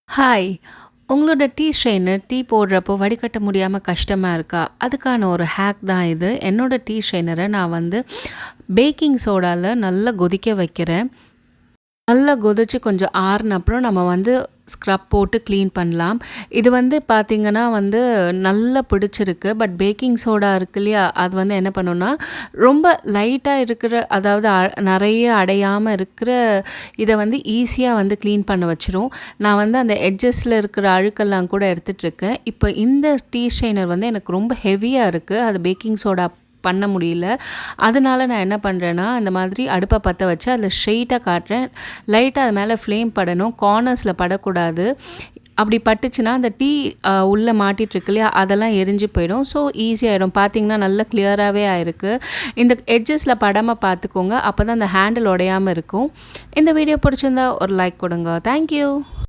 Hi. உங்களோட tea strainer tea போடுறப்போ வடிகட்ட முடியாம கஷ்டமா இருக்கா? அதுக்கான ஒரு ஹேக் தான் இது. என்னோட டீ ஸ்ட்ரெயினர நான் வந்து பேக்கிங் சோடால நல்லா கொதிக்க வைக்கிறேன். நல்லா கொதிச்சு கொஞ்சம் ஆறுன அப்புறம் நம்ம வந்து ஸ்க்ரப் போட்டு க்ளீன் பண்ணலாம். இது வந்து பார்த்திங்கன்னா வந்து நல்லா பிடிச்சிருக்கு. பட் பேக்கிங் சோடா இருக்கு இல்லையா? அது வந்து என்ன பண்ணும்னா, ரொம்ப லைட்டா இருக்கிற அதாவது நெறைய அடையாம இருக்கிற இத வந்து ஈஸியா வந்து க்ளீன் பண்ண வச்சுரும். நான் வந்து அந்த எட்ஜஸ்ல இருக்கிற அழுக்கெல்லாம் கூட எடுத்துட்டுருக்கேன். இப்போ இந்த டீ ஸ்ட்ரெயினர் வந்து எனக்கு ரொம்ப ஹெவியா இருக்கு. அது பேக்கிங் சோடா பண்ண முடியல. அதனால நான் என்ன பண்ணுறேன்னா, இந்த மாதிரி அடுப்ப பத்த வச்சு அதில ஸ்ட்ரெயிட்டா காட்டுறேன். லைட்டா அது மேல ஃப்ளேம் படணும். கார்னர்ஸ்ல படக்கூடாது. அப்படி பட்டுச்சுன்னா, அந்த டீ உள்ள மாட்டிட்டுருக்கு இல்லையா? அதெல்லாம் எரிஞ்சு போயிடும். ஸோ ஈஸியாயிடும். பார்த்தீங்கன்னா, நல்லா கிளியராவே ஆயிருக்கு. இந்த எட்ஜஸ்ல படாம பார்த்துக்கோங்க. அப்பதான் அந்த ஹேண்டில் உடையாம இருக்கும். இந்த வீடியோ பிடிச்சிருந்தா ஒரு லைக் கொடுங்க. Thank you.